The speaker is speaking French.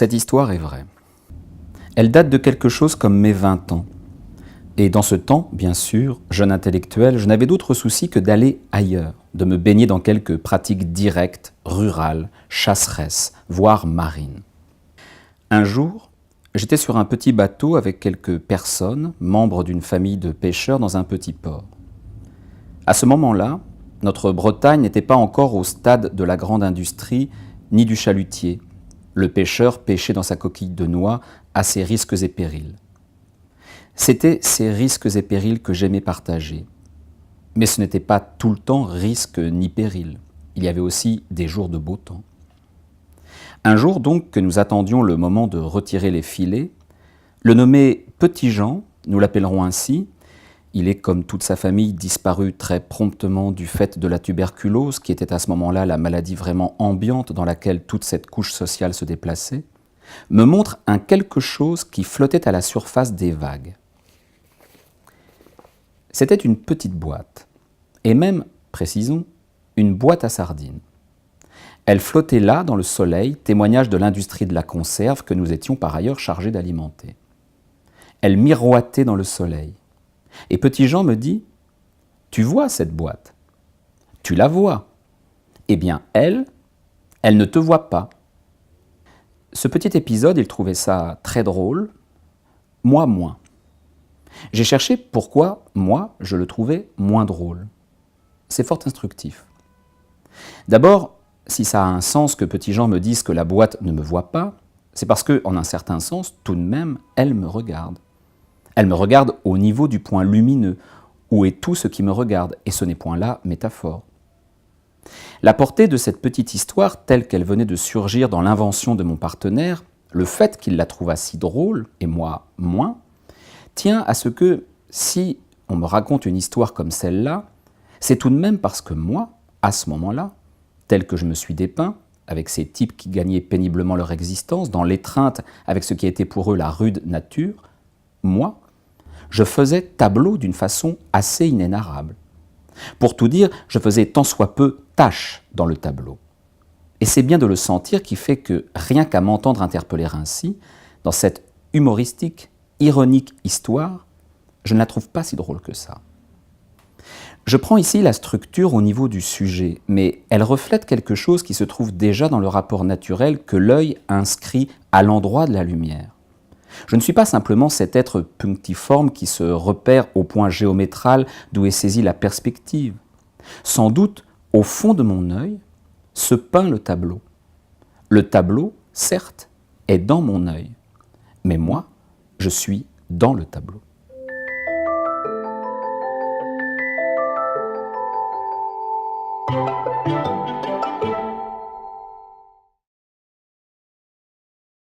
Cette histoire est vraie. Elle date de quelque chose comme mes 20 ans. Et dans ce temps, bien sûr, jeune intellectuel, je n'avais d'autre souci que d'aller ailleurs, de me baigner dans quelques pratiques directes, rurales, chasseresses, voire marines. Un jour, j'étais sur un petit bateau avec quelques personnes, membres d'une famille de pêcheurs dans un petit port. À ce moment-là, notre Bretagne n'était pas encore au stade de la grande industrie ni du chalutier. Le pêcheur pêchait dans sa coquille de noix à ses risques et périls. C'étaient ces risques et périls que j'aimais partager. Mais ce n'était pas tout le temps risque ni péril. Il y avait aussi des jours de beau temps. Un jour donc que nous attendions le moment de retirer les filets, le nommé Petit Jean, nous l'appellerons ainsi, il est comme toute sa famille disparu très promptement du fait de la tuberculose, qui était à ce moment-là la maladie vraiment ambiante dans laquelle toute cette couche sociale se déplaçait, me montre un quelque chose qui flottait à la surface des vagues. C'était une petite boîte, et même, précisons, une boîte à sardines. Elle flottait là dans le soleil, témoignage de l'industrie de la conserve que nous étions par ailleurs chargés d'alimenter. Elle miroitait dans le soleil. Et Petit Jean me dit « Tu vois cette boîte ? Tu la vois. Eh bien, elle ne te voit pas. » Ce petit épisode, il trouvait ça très drôle, moi moins. J'ai cherché pourquoi, moi, je le trouvais moins drôle. C'est fort instructif. D'abord, si ça a un sens que Petit Jean me dise que la boîte ne me voit pas, c'est parce que, en un certain sens, tout de même, elle me regarde. Elle me regarde au niveau du point lumineux, où est tout ce qui me regarde, et ce n'est point là métaphore. La portée de cette petite histoire, telle qu'elle venait de surgir dans l'invention de mon partenaire, le fait qu'il la trouva si drôle, et moi moins, tient à ce que, si on me raconte une histoire comme celle-là, c'est tout de même parce que moi, à ce moment-là, tel que je me suis dépeint, avec ces types qui gagnaient péniblement leur existence, dans l'étreinte avec ce qui était pour eux la rude nature, moi, je faisais tableau d'une façon assez inénarrable. Pour tout dire, je faisais tant soit peu tâche dans le tableau. Et c'est bien de le sentir qui fait que, rien qu'à m'entendre interpeller ainsi, dans cette humoristique, ironique histoire, je ne la trouve pas si drôle que ça. Je prends ici la structure au niveau du sujet, mais elle reflète quelque chose qui se trouve déjà dans le rapport naturel que l'œil inscrit à l'endroit de la lumière. Je ne suis pas simplement cet être punctiforme qui se repère au point géométral d'où est saisie la perspective. Sans doute, au fond de mon œil, se peint le tableau. Le tableau, certes, est dans mon œil, mais moi, je suis dans le tableau.